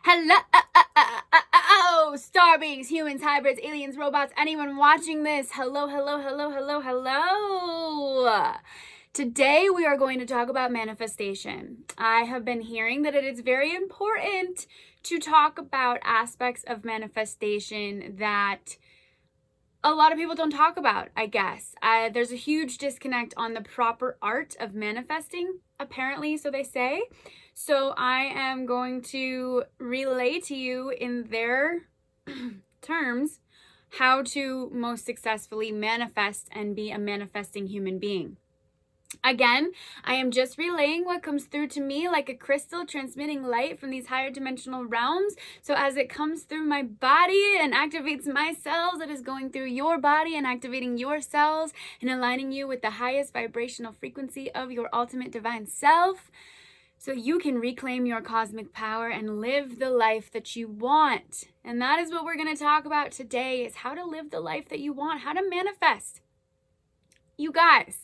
Hello, star beings, humans, hybrids, aliens, robots, anyone watching this. Hello. Today we are going to talk about manifestation. I have been hearing that it is very important to talk about aspects of manifestation that a lot of people don't talk about, I guess. There's a huge disconnect on the proper art of manifesting, apparently, so they say. So I am going to relay to you in their terms how to most successfully manifest and be a manifesting human being. Again, I am just relaying what comes through to me like a crystal transmitting light from these higher dimensional realms. So as it comes through my body and activates my cells, it is going through your body and activating your cells and aligning you with the highest vibrational frequency of your ultimate divine self, so you can reclaim your cosmic power and live the life that you want. And that is what we're going to talk about today, is how to live the life that you want, how to manifest. You guys,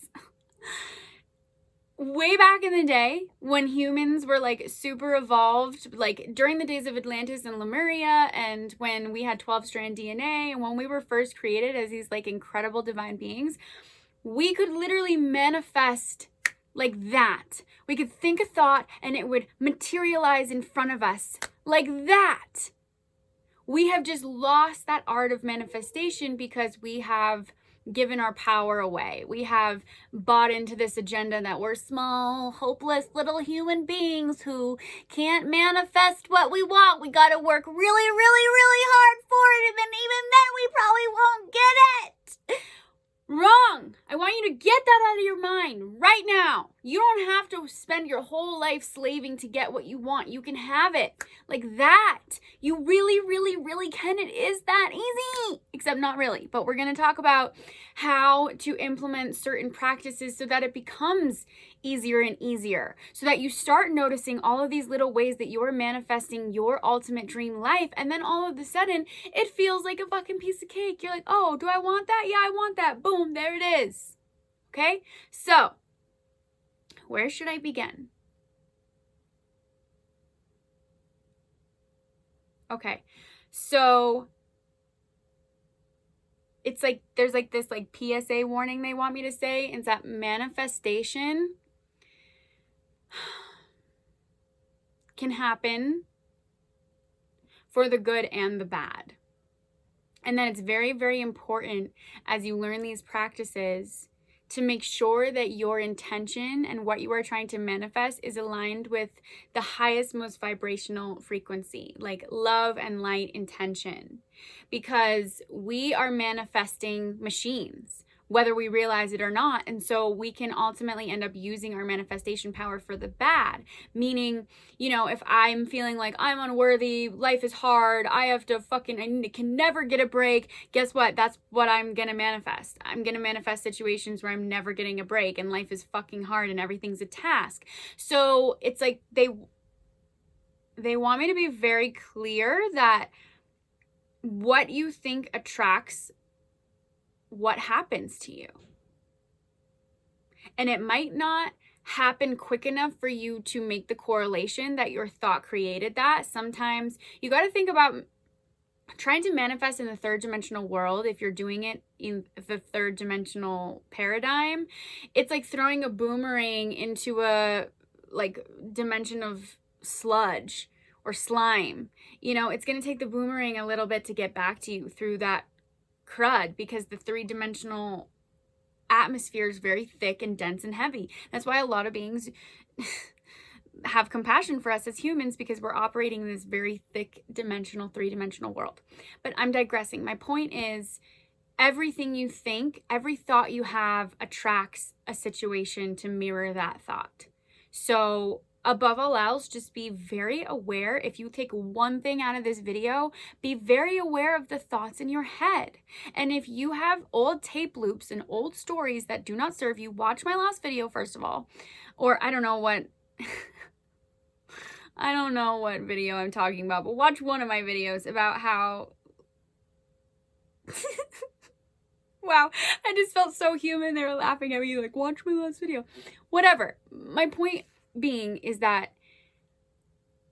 way back in the day when humans were like super evolved, like during the days of Atlantis and Lemuria, and when we had 12-strand DNA, and when we were first created as these like incredible divine beings, we could literally manifest like that. We could think a thought and it would materialize in front of us like that. We have just lost that art of manifestation because we have given our power away. We have bought into this agenda that we're small, hopeless little human beings who can't manifest what we want. We got to work really, really, really hard for it, and then even then we probably won't get it. Wrong. I want you to get that out of your mind right now. You don't have to spend your whole life slaving to get what you want. You can have it like that. You really, really, really can. It is that easy, except not really. But we're going to talk about how to implement certain practices so that it becomes easier and easier, so that you start noticing all of these little ways that you're manifesting your ultimate dream life, and then all of a sudden it feels like a fucking piece of cake. You're like, oh, do I want that? Yeah, I want that. Boom, there it is. Okay, so where should I begin? Okay, so it's like there's like this like PSA warning they want me to say, is that manifestation can happen for the good and the bad. And then it's very, very important as you learn these practices to make sure that your intention and what you are trying to manifest is aligned with the highest, most vibrational frequency, like love and light intention. Because we are manifesting machines, whether we realize it or not. And so we can ultimately end up using our manifestation power for the bad. Meaning, you know, if I'm feeling like I'm unworthy, life is hard, I can never get a break, guess what? That's what I'm going to manifest. I'm going to manifest situations where I'm never getting a break and life is fucking hard and everything's a task. So it's like they want me to be very clear that what you think attracts what happens to you. And it might not happen quick enough for you to make the correlation that your thought created that. Sometimes you got to think about trying to manifest in the third dimensional world. If you're doing it in the third dimensional paradigm, it's like throwing a boomerang into a like dimension of sludge or slime. You know, it's going to take the boomerang a little bit to get back to you through that crud, because the three-dimensional atmosphere is very thick and dense and heavy. That's why a lot of beings have compassion for us as humans, because we're operating in this very thick dimensional, three-dimensional world. But I'm digressing. My point is, everything you think, every thought you have attracts a situation to mirror that thought. So above all else, just be very aware. If you take one thing out of this video, be very aware of the thoughts in your head. And if you have old tape loops and old stories that do not serve you, watch my last video, first of all. Or I don't know what video I'm talking about, but watch one of my videos about how wow, I just felt so human. They were laughing at me like, watch my last video. Whatever. My point being is that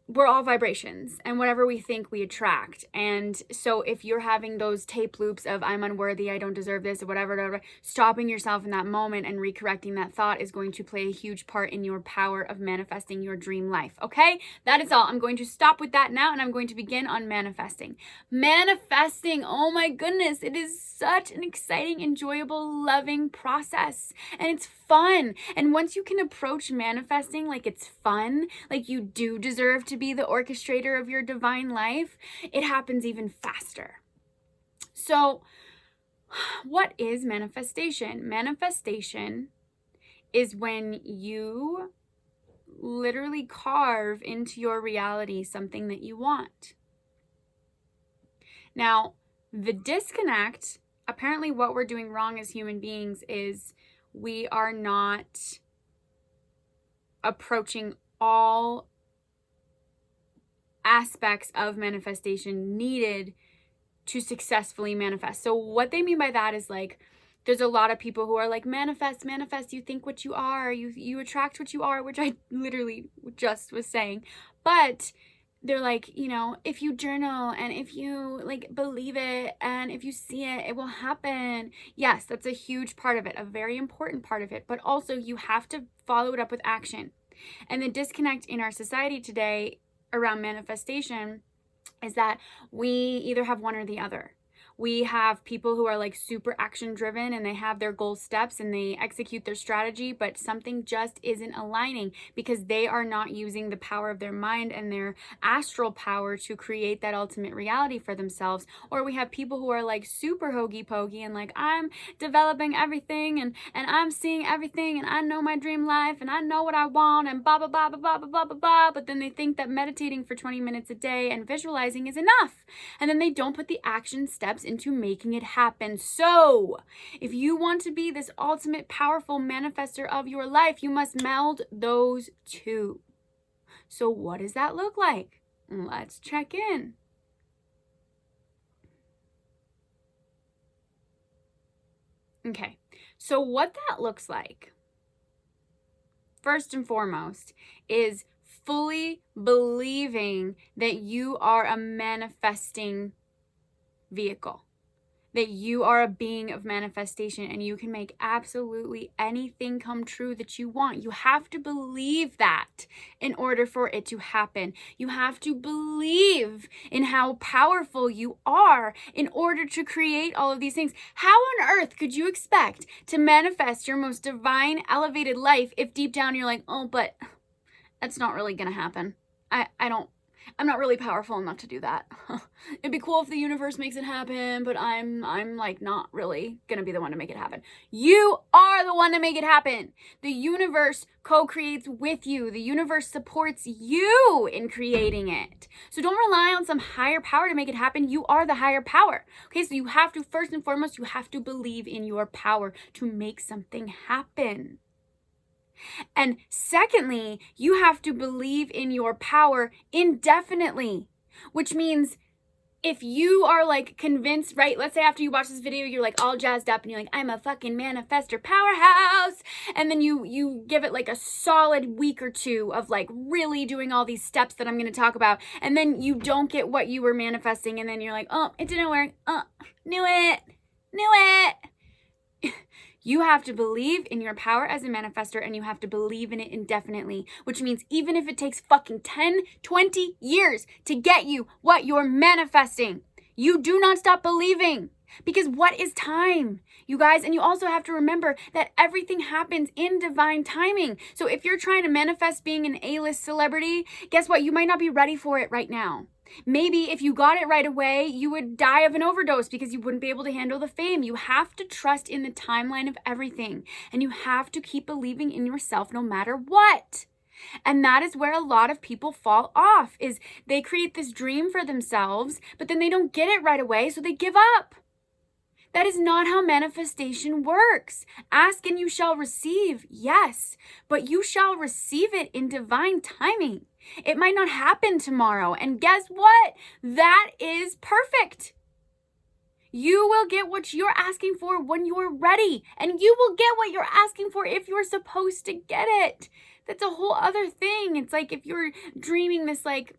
we're all vibrations, and whatever we think we attract. And so if you're having those tape loops of I'm unworthy, I don't deserve this, or whatever, stopping yourself in that moment and recorrecting that thought is going to play a huge part in your power of manifesting your dream life. Okay, that is all. I'm going to stop with that now, and I'm going to begin on manifesting. Manifesting, oh my goodness, it is such an exciting, enjoyable, loving process, and it's fun. And once you can approach manifesting like it's fun, like you do deserve to be the orchestrator of your divine life, it happens even faster. So, what is manifestation? Manifestation is when you literally carve into your reality something that you want. Now, the disconnect, apparently what we're doing wrong as human beings is we are not approaching all aspects of manifestation needed to successfully manifest. So what they mean by that is like, there's a lot of people who are like, manifest, you think what you are, you attract what you are, which I literally just was saying. But they're like, you know, if you journal and if you like believe it and if you see it, it will happen. Yes, that's a huge part of it, a very important part of it. But also you have to follow it up with action. And the disconnect in our society today around manifestation is that we either have one or the other. We have people who are like super action driven and they have their goal steps and they execute their strategy, but something just isn't aligning because they are not using the power of their mind and their astral power to create that ultimate reality for themselves. Or we have people who are like super hokey pokey and like, I'm developing everything and I'm seeing everything and I know my dream life and I know what I want and blah, blah, blah, blah, blah, blah, blah, blah. But then they think that meditating for 20 minutes a day and visualizing is enough. And then they don't put the action steps into making it happen. So, if you want to be this ultimate powerful manifester of your life, you must meld those two. So, what does that look like? Let's check in. Okay, so what that looks like, first and foremost, is fully believing that you are a manifesting vehicle, that you are a being of manifestation and you can make absolutely anything come true that you want. You have to believe that in order for it to happen. You have to believe in how powerful you are in order to create all of these things. How on earth could you expect to manifest your most divine, elevated life if deep down you're like, oh, but that's not really gonna happen. I'm not really powerful enough to do that. It'd be cool if the universe makes it happen, but I'm like not really gonna be the one to make it happen. You are the one to make it happen. The universe co-creates with you. The universe supports you in creating it. So don't rely on some higher power to make it happen. You are the higher power. Okay, so you have to, first and foremost, you have to believe in your power to make something happen. And secondly, you have to believe in your power indefinitely, which means if you are like convinced, right? Let's say after you watch this video, you're like all jazzed up and you're like, I'm a fucking manifester powerhouse. And then you give it like a solid week or two of like really doing all these steps that I'm going to talk about. And then you don't get what you were manifesting. And then you're like, oh, it didn't work. Knew it. You have to believe in your power as a manifestor and you have to believe in it indefinitely, which means even if it takes fucking 10, 20 years to get you what you're manifesting, you do not stop believing. Because what is time, you guys? And you also have to remember that everything happens in divine timing. So if you're trying to manifest being an A-list celebrity, guess what? You might not be ready for it right now. Maybe if you got it right away, you would die of an overdose because you wouldn't be able to handle the fame. You have to trust in the timeline of everything. And you have to keep believing in yourself no matter what. And that is where a lot of people fall off, is they create this dream for themselves, but then they don't get it right away, so they give up. That is not how manifestation works. Ask and you shall receive, yes, but you shall receive it in divine timing. It might not happen tomorrow, and guess what? That is perfect. You will get what you're asking for when you're ready, and you will get what you're asking for if you're supposed to get it. that's a whole other thing. It's like if you're dreaming this like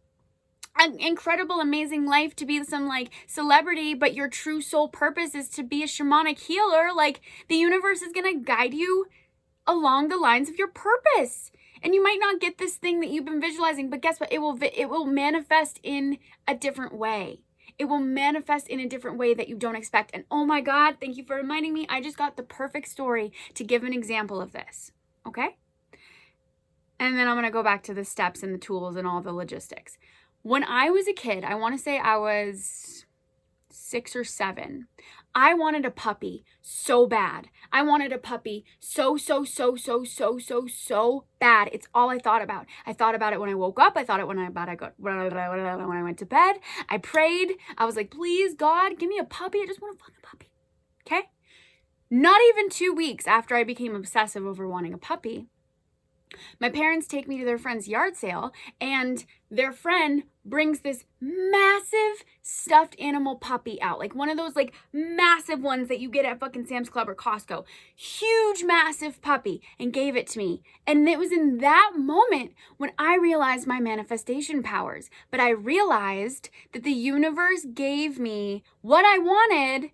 an incredible, amazing life to be some like celebrity, but your true soul purpose is to be a shamanic healer, like the universe is going to guide you along the lines of your purpose. And you might not get this thing that you've been visualizing, but guess what? It will manifest in a different way. It will manifest in a different way that you don't expect. And oh my God, thank you for reminding me. I just got the perfect story to give an example of this. Okay? And then I'm going to go back to the steps and the tools and all the logistics. When I was a kid, I want to say I was 6 or 7. I wanted a puppy so bad. I wanted a puppy so bad. It's all I thought about. I thought about it when I woke up. I thought it when I went to bed. I prayed. I was like, please, God, give me a puppy. I just want a fucking puppy. Okay? Not even 2 weeks after I became obsessive over wanting a puppy, my parents take me to their friend's yard sale, and their friend brings this massive stuffed animal puppy out. Like one of those like massive ones that you get at fucking Sam's Club or Costco. Huge, massive puppy, and gave it to me. And it was in that moment when I realized my manifestation powers. But I realized that the universe gave me what I wanted,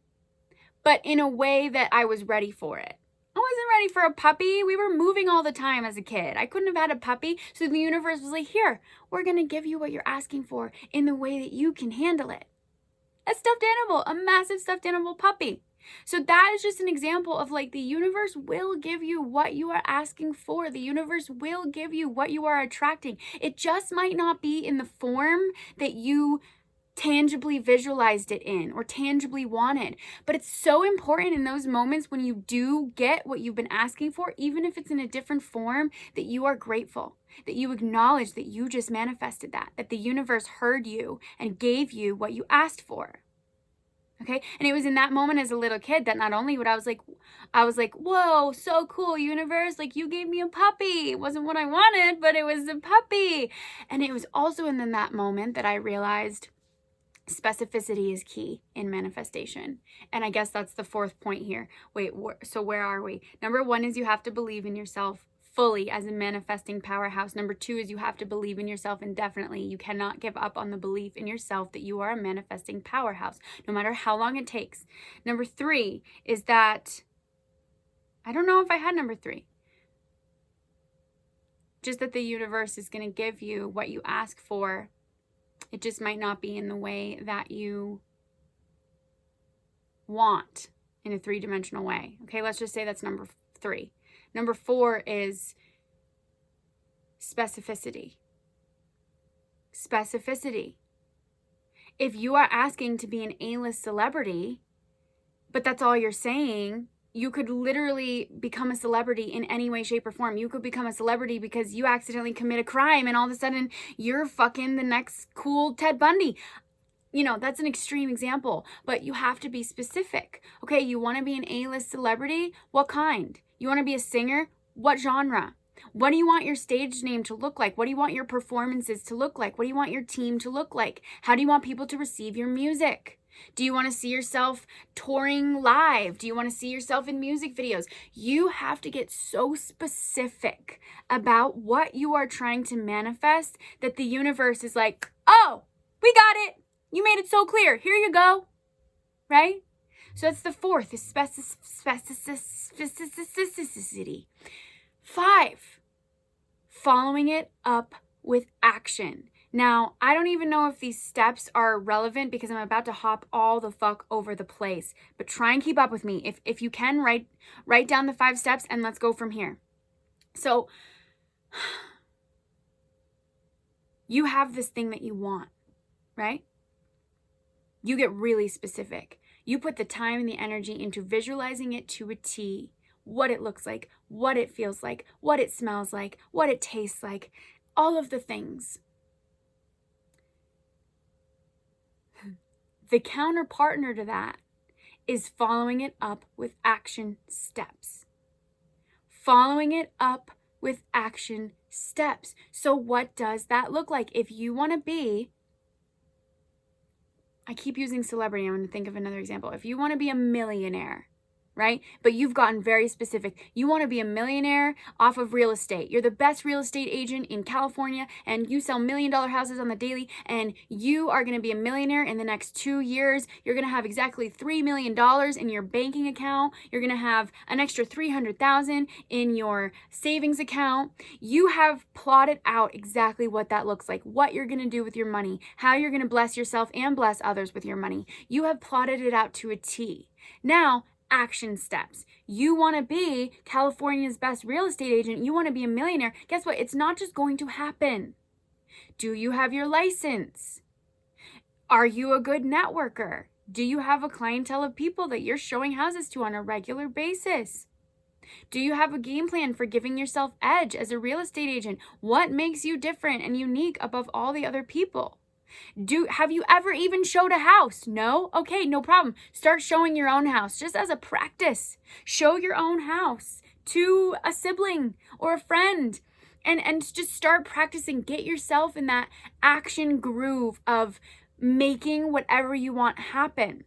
but in a way that I was ready for it. I wasn't ready for a puppy. We were moving all the time as a kid. I couldn't have had a puppy. So the universe was like, here, we're going to give you what you're asking for in the way that you can handle it. A stuffed animal, a massive stuffed animal puppy. So that is just an example of like the universe will give you what you are asking for. The universe will give you what you are attracting. It just might not be in the form that you tangibly visualized it in or tangibly wanted. But it's so important in those moments when you do get what you've been asking for, even if it's in a different form, that you are grateful, that you acknowledge that you just manifested that the universe heard you and gave you what you asked for. Okay? And it was in that moment as a little kid that not only would I was like, whoa, so cool, universe. Like you gave me a puppy. It wasn't what I wanted, but it was a puppy. And it was also in that moment that I realized specificity is key in manifestation. And I guess that's the 4th point here. Wait, so where are we? Number 1 is you have to believe in yourself fully as a manifesting powerhouse. Number 2 is you have to believe in yourself indefinitely. You cannot give up on the belief in yourself that you are a manifesting powerhouse, no matter how long it takes. Number 3 is that, I don't know if I had number 3. Just that the universe is going to give you what you ask for. It just might not be in the way that you want in a 3-dimensional way. Okay, let's just say that's number 3. Number 4 is specificity. Specificity. If you are asking to be an A-list celebrity, but that's all you're saying, you could literally become a celebrity in any way, shape, or form. You could become a celebrity because you accidentally commit a crime and all of a sudden you're fucking the next cool Ted Bundy. You know, that's an extreme example, but you have to be specific. Okay, you want to be an A-list celebrity? What kind? You want to be a singer? What genre? What do you want your stage name to look like? What do you want your performances to look like? What do you want your team to look like? How do you want people to receive your music? Do you want to see yourself touring live? Do you want to see yourself in music videos? You have to get so specific about what you are trying to manifest that the universe is like, oh, we got it. You made it so clear. Here you go. Right? So that's the 4th, is specificity. 5, following it up with action. Now, I don't even know if these steps are relevant because I'm about to hop all the fuck over the place. But try and keep up with me. If you can, write down the 5 steps and let's go from here. So, you have this thing that you want, right? You get really specific. You put the time and the energy into visualizing it to a T. What it looks like, what it feels like, what it smells like, what it tastes like. All of the things. The counterpartner to that is following it up with action steps. Following it up with action steps. So what does that look like? If you want to be, I keep using celebrity, I'm going to think of another example. If you want to be a millionaire, right? But you've gotten very specific. You want to be a millionaire off of real estate. You're the best real estate agent in California, and you sell $1 million houses on the daily, and you are going to be a millionaire in the next 2 years. You're going to have exactly $3 million in your banking account. You're going to have an extra $300,000 in your savings account. You have plotted out exactly what that looks like, what you're going to do with your money, how you're going to bless yourself and bless others with your money. You have plotted it out to a T. Now, action steps. You want to be California's best real estate agent. You want to be a millionaire. Guess what? It's not just going to happen. Do you have your license? Are you a good networker? Do you have a clientele of people that you're showing houses to on a regular basis? Do you have a game plan for giving yourself edge as a real estate agent? What makes you different and unique above all the other people? Have you ever even showed a house? No? Okay, no problem. Start showing your own house just as a practice. Show your own house to a sibling or a friend and just start practicing. Get yourself in that action groove of making whatever you want happen.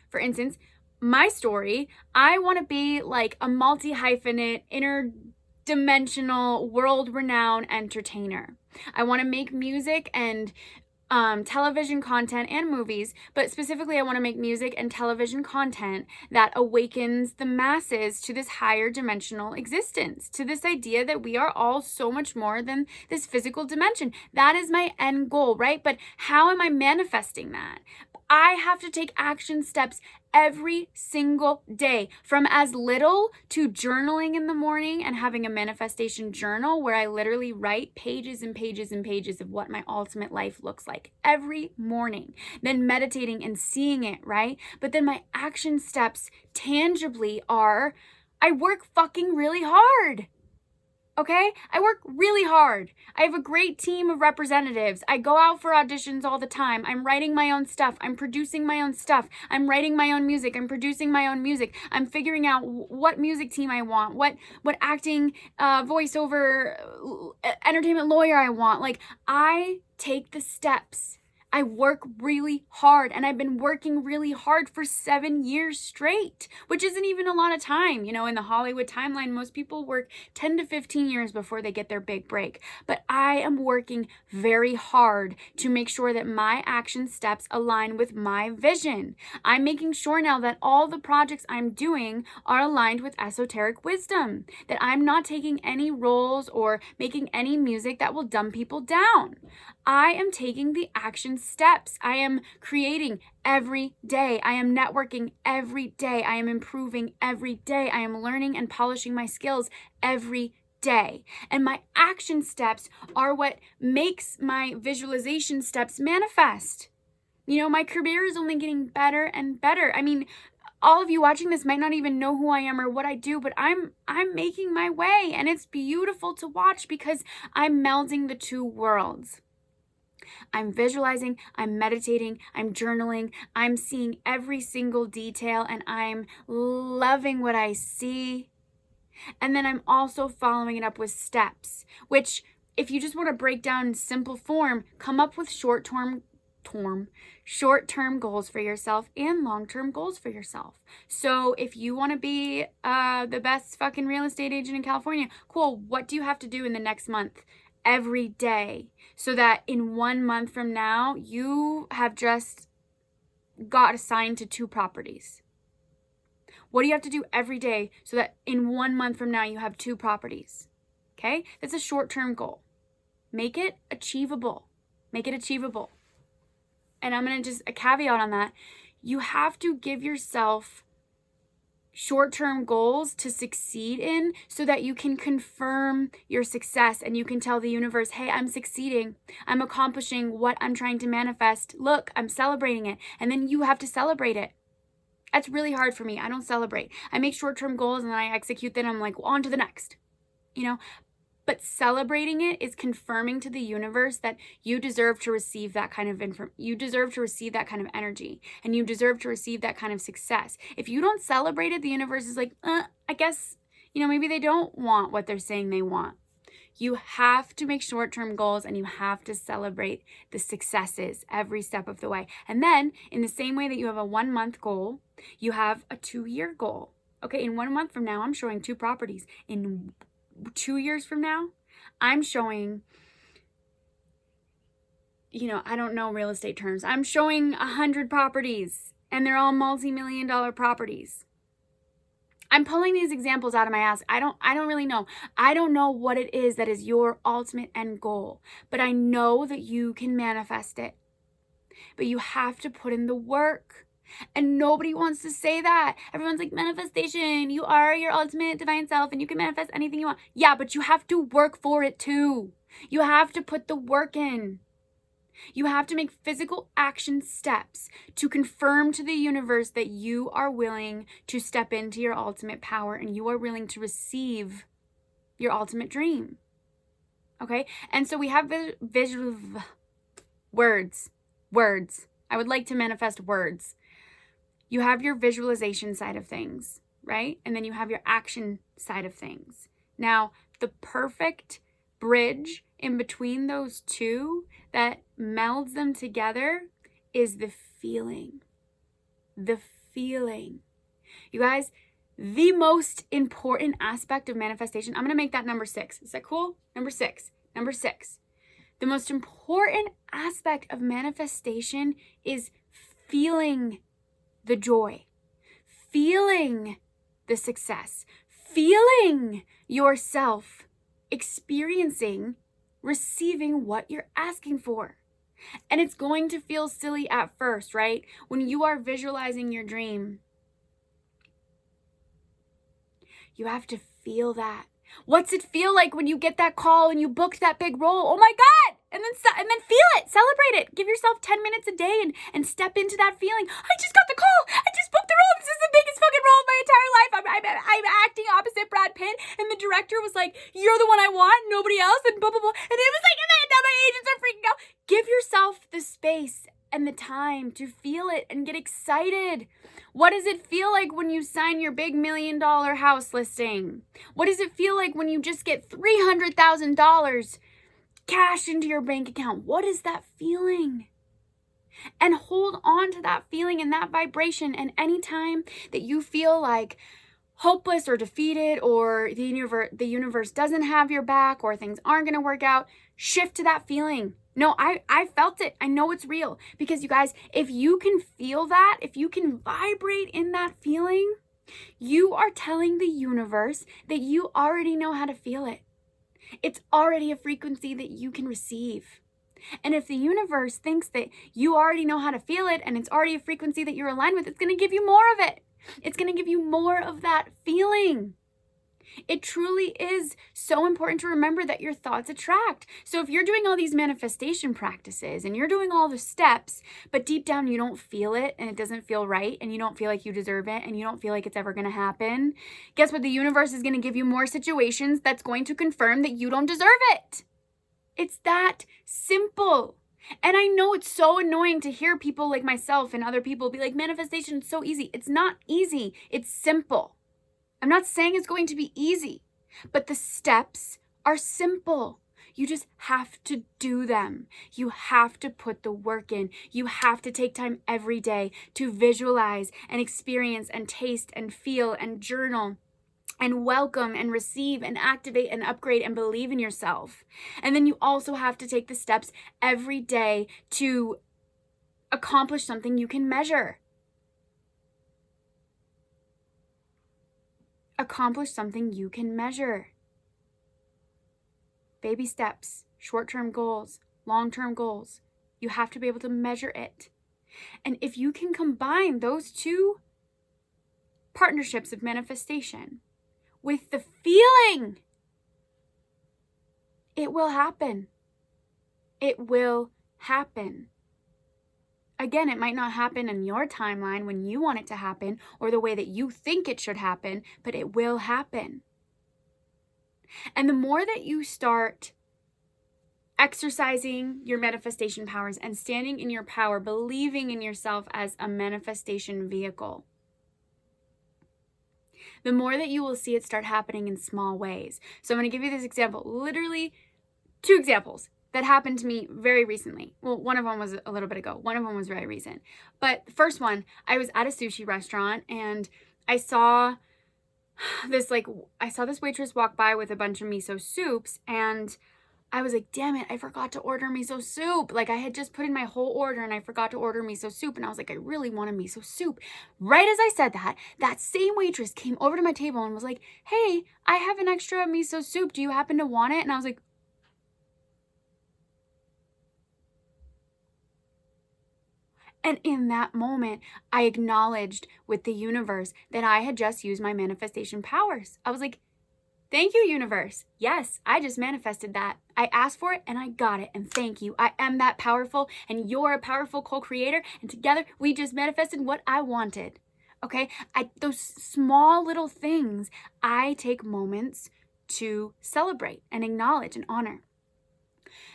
For instance, my story, I want to be like a multi-hyphenate, interdimensional, world-renowned entertainer. I want to make music and television content and movies, but specifically I want to make music and television content that awakens the masses to this higher dimensional existence, to this idea that we are all so much more than this physical dimension. That is my end goal, right? But how am I manifesting that? I have to take action steps every single day, from as little to journaling in the morning and having a manifestation journal where I literally write pages and pages and pages of what my ultimate life looks like every morning, then meditating and seeing it, right? But then my action steps tangibly are, I work fucking really hard. Okay? I work really hard. I have a great team of representatives. I go out for auditions all the time. I'm writing my own stuff. I'm producing my own stuff. I'm writing my own music. I'm producing my own music. I'm figuring out what music team I want, what acting, voiceover, entertainment lawyer I want. Like, I take the steps. I work really hard, and I've been working really hard for 7 years straight, which isn't even a lot of time. You know, in the Hollywood timeline, most people work 10 to 15 years before they get their big break. But I am working very hard to make sure that my action steps align with my vision. I'm making sure now that all the projects I'm doing are aligned with esoteric wisdom, that I'm not taking any roles or making any music that will dumb people down. I am taking the action steps. I am creating every day. I am networking every day. I am improving every day. I am learning and polishing my skills every day. And my action steps are what makes my visualization steps manifest. You know, my career is only getting better and better. I mean, all of you watching this might not even know who I am or what I do, but I'm making my way, and it's beautiful to watch because I'm melding the two worlds. I'm visualizing, I'm meditating, I'm journaling, I'm seeing every single detail, and I'm loving what I see. And then I'm also following it up with steps, which, if you just want to break down in simple form, come up with short-term goals for yourself and long-term goals for yourself. So if you want to be the best fucking real estate agent in California, cool, what do you have to do in the next month? Every day, so that in 1 month from now, you have just got assigned to 2 properties. What do you have to do every day so that in 1 month from now, you have 2 properties? Okay? That's a short-term goal. Make it achievable. Make it achievable. And I'm going to just, a caveat on that. You have to give yourself short-term goals to succeed in so that you can confirm your success and you can tell the universe, hey, I'm succeeding. I'm accomplishing what I'm trying to manifest. Look, I'm celebrating it. And then you have to celebrate it. That's really hard for me. I don't celebrate. I make short-term goals and then I execute them. I'm like, well, on to the next, you know? But celebrating it is confirming to the universe that you deserve to receive that kind of you deserve to receive that kind of energy, and you deserve to receive that kind of success. If you don't celebrate it, the universe is like, I guess, you know, maybe they don't want what they're saying they want. You have to make short-term goals, and you have to celebrate the successes every step of the way. And then in the same way that you have a 1-month goal, you have a 2-year goal. Okay, in 1 month from now, I'm showing 2 properties. In 2 years from now, I'm showing, I don't know real estate terms. I'm showing 100 properties, and they're all multi-million-dollar properties. I'm pulling these examples out of my ass. I don't really know. I don't know what it is that is your ultimate end goal, but I know that you can manifest it. But you have to put in the work. And nobody wants to say that. Everyone's like, manifestation, you are your ultimate divine self and you can manifest anything you want. Yeah, but you have to work for it too. You have to put the work in. You have to make physical action steps to confirm to the universe that you are willing to step into your ultimate power and you are willing to receive your ultimate dream. Okay? And so we have visual words. I would like to manifest words. You have your visualization side of things, right? And then you have your action side of things. Now, the perfect bridge in between those two that melds them together is the feeling. The feeling. You guys, the most important aspect of manifestation, I'm going to make that number 6. Is that cool? Number 6. The most important aspect of manifestation is feeling the joy, feeling the success, feeling yourself experiencing, receiving what you're asking for. And it's going to feel silly at first, right? When you are visualizing your dream, you have to feel that. What's it feel like when you get that call and you booked that big role? Oh my God! And then feel it, celebrate it. Give yourself 10 minutes a day and step into that feeling. I just got the call. I just booked the role. This is the biggest fucking role of my entire life. I'm acting opposite Brad Pitt, and the director was like, "You're the one I want, nobody else," and blah blah blah. And it was like, and now my agents are freaking out. Give yourself the space and the time to feel it and get excited. What does it feel like when you sign your big $1 million house listing? What does it feel like when you just get $300,000 cash into your bank account? What is that feeling? And hold on to that feeling and that vibration. And anytime that you feel like hopeless or defeated, or the universe doesn't have your back, or things aren't going to work out, shift to that feeling. No, I felt it. I know it's real. Because you guys, if you can feel that, if you can vibrate in that feeling, you are telling the universe that you already know how to feel it. It's already a frequency that you can receive. And if the universe thinks that you already know how to feel it and it's already a frequency that you're aligned with, it's going to give you more of it. It's going to give you more of that feeling. It truly is so important to remember that your thoughts attract. So if you're doing all these manifestation practices and you're doing all the steps, but deep down you don't feel it and it doesn't feel right and you don't feel like you deserve it and you don't feel like it's ever going to happen, guess what? The universe is going to give you more situations that's going to confirm that you don't deserve it. It's that simple. And I know it's so annoying to hear people like myself and other people be like, manifestation is so easy. It's not easy. It's simple. I'm not saying it's going to be easy, but the steps are simple. You just have to do them. You have to put the work in. You have to take time every day to visualize and experience and taste and feel and journal and welcome and receive and activate and upgrade and believe in yourself. And then you also have to take the steps every day to accomplish something you can measure. Accomplish something you can measure. Baby steps, short-term goals, long-term goals. You have to be able to measure it. And if you can combine those two partnerships of manifestation with the feeling, it will happen. It will happen. Again, it might not happen in your timeline when you want it to happen or the way that you think it should happen, but it will happen. And the more that you start exercising your manifestation powers and standing in your power, believing in yourself as a manifestation vehicle, the more that you will see it start happening in small ways. So I'm going to give you this example, literally 2 examples that happened to me very recently. Well, one of them was a little bit ago. One of them was very recent. But the first one, I was at a sushi restaurant and I saw this waitress walk by with a bunch of miso soups, and I was like, damn it, I forgot to order miso soup. Like, I had just put in my whole order and I forgot to order miso soup. And I was like, I really want a miso soup. Right as I said that, that same waitress came over to my table and was like, hey, I have an extra miso soup. Do you happen to want it? And I was like, and in that moment, I acknowledged with the universe that I had just used my manifestation powers. I was like, thank you, universe. Yes, I just manifested that. I asked for it and I got it. And thank you. I am that powerful and you're a powerful co-creator. And together we just manifested what I wanted. Okay? Those small little things, I take moments to celebrate and acknowledge and honor.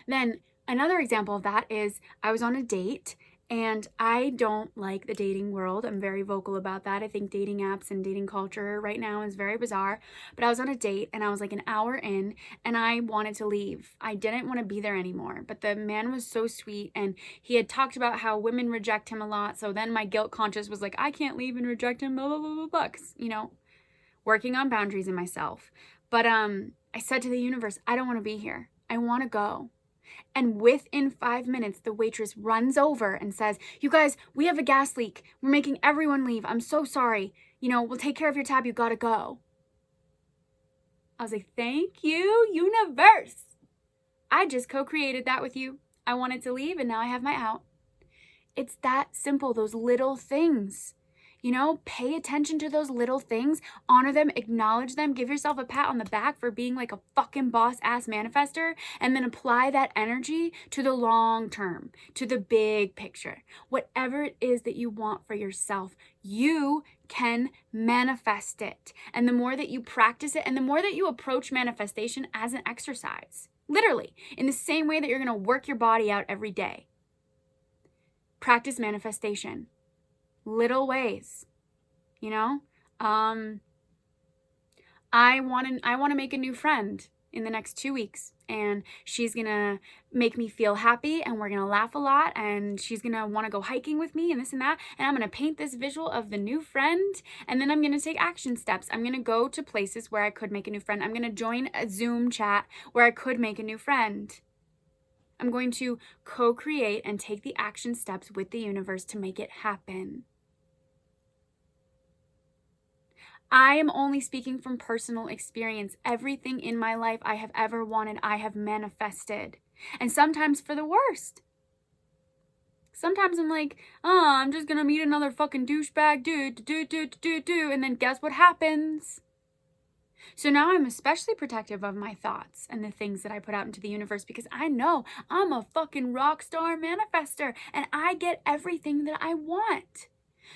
Then another example of that is I was on a date. And I don't like the dating world. I'm very vocal about that. I think dating apps and dating culture right now is very bizarre. But I was on a date and I was like an hour in and I wanted to leave. I didn't want to be there anymore. But the man was so sweet and he had talked about how women reject him a lot. So then my guilt conscious was like, I can't leave and reject him, blah, blah, blah, blah, blah. 'Cause, you know, working on boundaries in myself. But I said to the universe, I don't want to be here. I want to go. And within 5 minutes, the waitress runs over and says, you guys, we have a gas leak. We're making everyone leave. I'm so sorry. You know, we'll take care of your tab. You gotta go. I was like, thank you, universe. I just co-created that with you. I wanted to leave and now I have my out. It's that simple, those little things. You know, pay attention to those little things, honor them, acknowledge them, give yourself a pat on the back for being like a fucking boss-ass manifester, and then apply that energy to the long term, to the big picture. Whatever it is that you want for yourself, you can manifest it. And the more that you practice it, and the more that you approach manifestation as an exercise, literally, in the same way that you're gonna work your body out every day, practice manifestation. Little ways, you know. I want to make a new friend in the next 2 weeks, and she's gonna make me feel happy, and we're gonna laugh a lot, and she's gonna want to go hiking with me, and this and that, and I'm gonna paint this visual of the new friend, and then I'm gonna take action steps. I'm gonna go to places where I could make a new friend. I'm gonna join a Zoom chat where I could make a new friend. I'm going to co-create and take the action steps with the universe to make it happen. I am only speaking from personal experience. Everything in my life I have ever wanted, I have manifested. And sometimes for the worst. Sometimes I'm like, oh, I'm just gonna meet another fucking douchebag dude, and then guess what happens? So now I'm especially protective of my thoughts and the things that I put out into the universe, because I know I'm a fucking rock star manifester and I get everything that I want.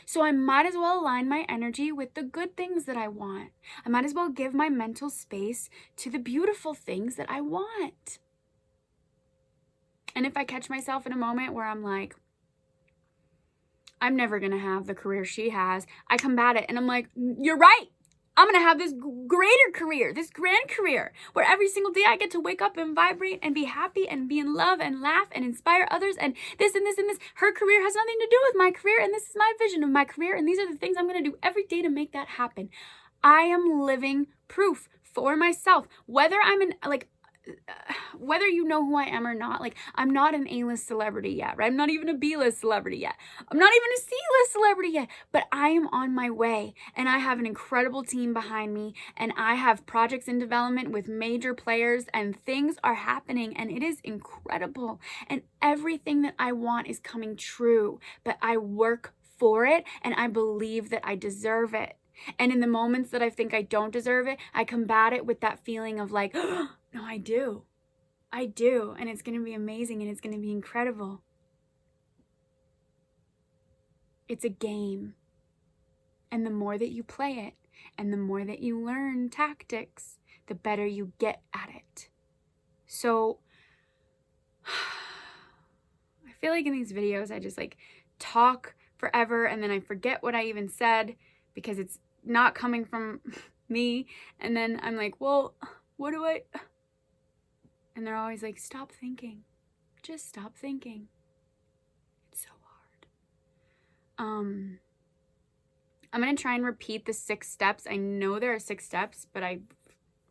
So I might as well align my energy with the good things that I want. I might as well give my mental space to the beautiful things that I want. And if I catch myself in a moment where I'm like, I'm never going to have the career she has, I combat it and I'm like, you're right. I'm going to have this greater career, this grand career, where every single day I get to wake up and vibrate and be happy and be in love and laugh and inspire others and this and this and this. Her career has nothing to do with my career, and this is my vision of my career, and these are the things I'm going to do every day to make that happen. I am living proof for myself, whether I'm whether you know who I am or not. Like, I'm not an A-list celebrity yet, right? I'm not even a B-list celebrity yet. I'm not even a C-list celebrity yet, but I am on my way, and I have an incredible team behind me, and I have projects in development with major players, and things are happening, and it is incredible, and everything that I want is coming true, but I work for it, and I believe that I deserve it. And in the moments that I think I don't deserve it, I combat it with that feeling of like, oh, no, I do. I do. And it's going to be amazing and it's going to be incredible. It's a game. And the more that you play it and the more that you learn tactics, the better you get at it. So I feel like in these videos, I just like talk forever and then I forget what I even said, because it's not coming from me. And then I'm like, well, what do I? And they're always like, stop thinking. Just stop thinking. It's so hard. I'm going to try and repeat the 6 steps. I know there are 6 steps, but I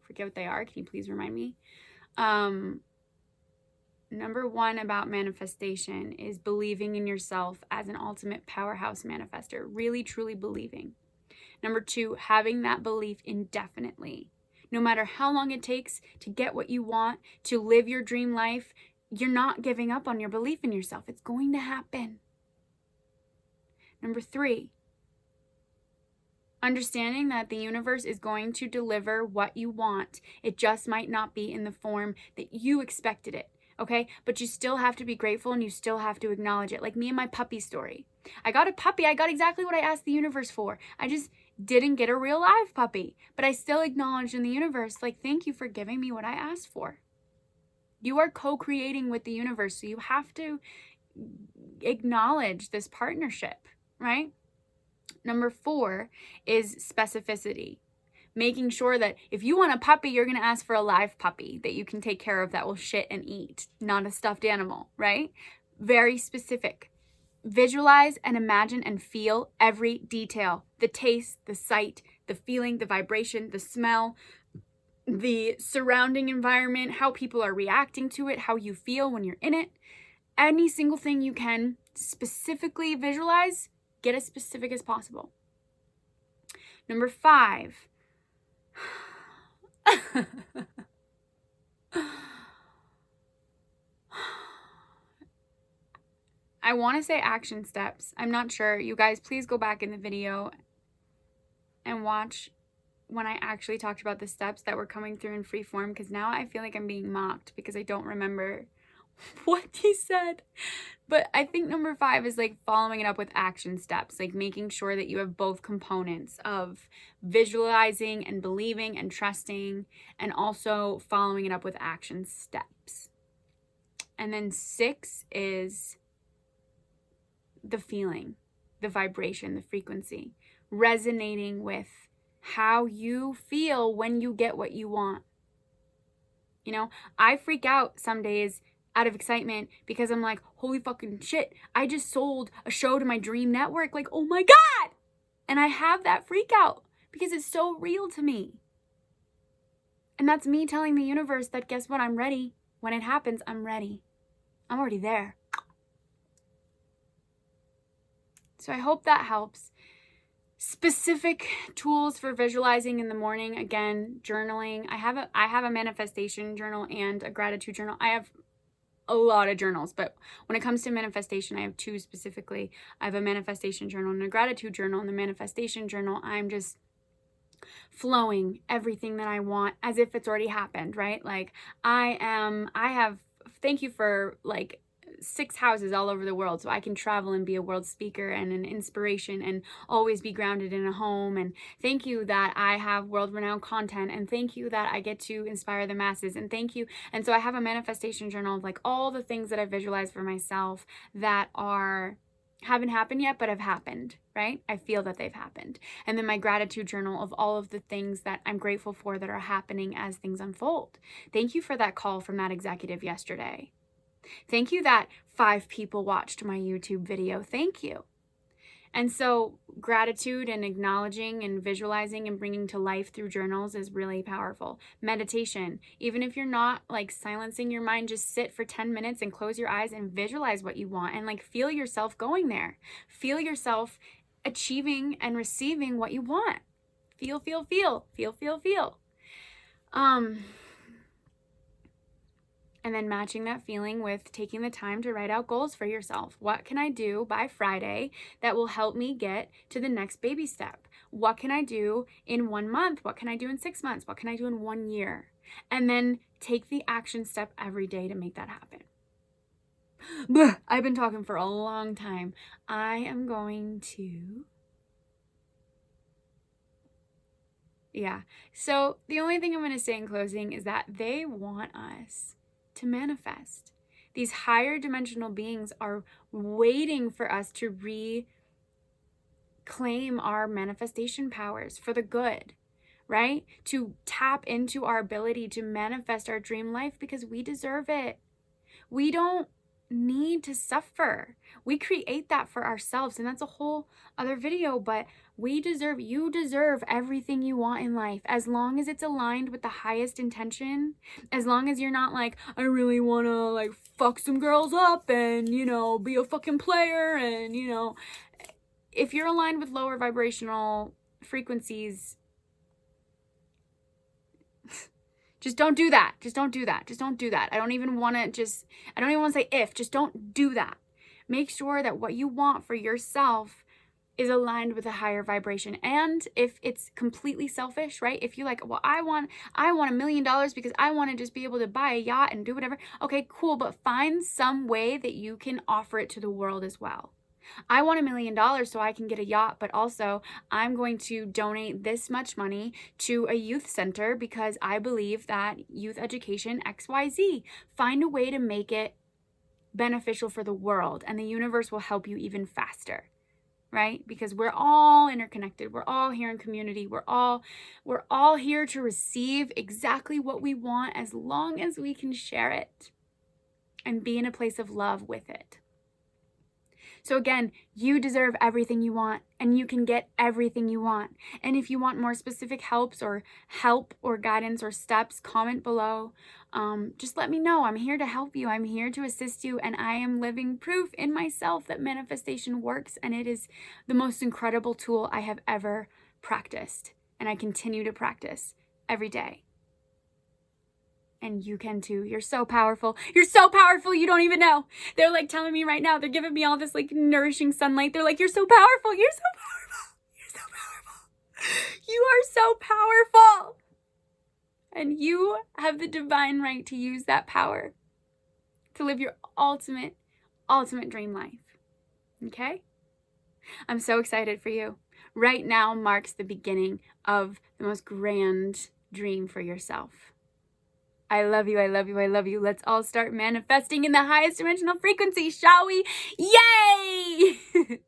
forget what they are. Can you please remind me? Number 1 about manifestation is believing in yourself as an ultimate powerhouse manifester. Really, truly believing. Number 2, having that belief indefinitely. No matter how long it takes to get what you want, to live your dream life, you're not giving up on your belief in yourself. It's going to happen. Number 3, understanding that the universe is going to deliver what you want. It just might not be in the form that you expected it, okay? But you still have to be grateful and you still have to acknowledge it. Like me and my puppy story. I got a puppy. I got exactly what I asked the universe for. I just didn't get a real live puppy. But I still acknowledged in the universe, like, thank you for giving me what I asked for. You are co-creating with the universe, so you have to acknowledge this partnership, right? Number 4 is specificity. Making sure that if you want a puppy, you're going to ask for a live puppy that you can take care of that will shit and eat, not a stuffed animal, right? Very specific. Visualize and imagine and feel every detail. The taste, the sight, the feeling, the vibration, the smell, the surrounding environment, how people are reacting to it, how you feel when you're in it. Any single thing you can specifically visualize, get as specific as possible. Number 5. I want to say action steps. I'm not sure. You guys, please go back in the video and watch when I actually talked about the steps that were coming through in free form, because now I feel like I'm being mocked because I don't remember what he said. But I think number 5 is like following it up with action steps, like making sure that you have both components of visualizing and believing and trusting, and also following it up with action steps. And then 6 is the feeling, the vibration, the frequency, resonating with how you feel when you get what you want. You know, I freak out some days out of excitement because I'm like, holy fucking shit, I just sold a show to my dream network. Like, oh my God. And I have that freak out because it's so real to me. And that's me telling the universe that, guess what? I'm ready. When it happens, I'm ready. I'm already there. So I hope that helps. Specific tools for visualizing in the morning. Again, journaling. I have a manifestation journal and a gratitude journal. I have a lot of journals, but when it comes to manifestation, I have 2 specifically. I have a manifestation journal and a gratitude journal. In the manifestation journal, I'm just flowing everything that I want as if it's already happened, right? Like thank you for like 6 houses all over the world, so I can travel and be a world speaker and an inspiration and always be grounded in a home. And thank you that I have world-renowned content, and thank you that I get to inspire the masses, and thank you. And so I have a manifestation journal of like all the things that I visualize for myself that haven't happened yet, but have happened, right? I feel that they've happened. And then my gratitude journal of all of the things that I'm grateful for that are happening as things unfold. Thank you for that call from that executive yesterday. Thank you that 5 people watched my YouTube video. Thank you. And so gratitude and acknowledging and visualizing and bringing to life through journals is really powerful. Meditation, even if you're not like silencing your mind, just sit for 10 minutes and close your eyes and visualize what you want and like feel yourself going there. Feel yourself achieving and receiving what you want. Feel, feel, feel, feel, feel, feel. And then matching that feeling with taking the time to write out goals for yourself. What can I do by Friday that will help me get to the next baby step? What can I do in 1 month? What can I do in 6 months? What can I do in 1 year? And then take the action step every day to make that happen. Blech, I've been talking for a long time. I am going to... Yeah. So the only thing I'm going to say in closing is that they want us to manifest. These higher dimensional beings are waiting for us to claim our manifestation powers for the good, right? To tap into our ability to manifest our dream life because we deserve it. We don't need to suffer. We create that for ourselves, and that's a whole other video, but you deserve everything you want in life as long as it's aligned with the highest intention. As long as you're not like, I really want to like fuck some girls up and, be a fucking player and, if you're aligned with lower vibrational frequencies, just don't do that. Just don't do that. Just don't do that. I don't even want to say if, just don't do that. Make sure that what you want for yourself is aligned with a higher vibration. And if it's completely selfish, right? If you're like, well, I want $1 million because I want to just be able to buy a yacht and do whatever. Okay, cool. But find some way that you can offer it to the world as well. I want $1 million so I can get a yacht, but also I'm going to donate this much money to a youth center because I believe that youth education XYZ. Find a way to make it beneficial for the world, and the universe will help you even faster, right? Because we're all interconnected. We're all here in community. We're all here to receive exactly what we want as long as we can share it and be in a place of love with it. So again, you deserve everything you want, and you can get everything you want. And if you want more specific help or guidance or steps, comment below. Just let me know. I'm here to help you. I'm here to assist you. And I am living proof in myself that manifestation works. And it is the most incredible tool I have ever practiced. And I continue to practice every day. And you can too. You're so powerful. You're so powerful. You don't even know. They're like telling me right now, they're giving me all this like nourishing sunlight. They're like, you're so powerful. You're so powerful. You're so powerful. You are so powerful. And you have the divine right to use that power to live your ultimate dream life. Okay? I'm so excited for you. Right now marks the beginning of the most grand dream for yourself. I love you, I love you, I love you. Let's all start manifesting in the highest dimensional frequency, shall we? Yay!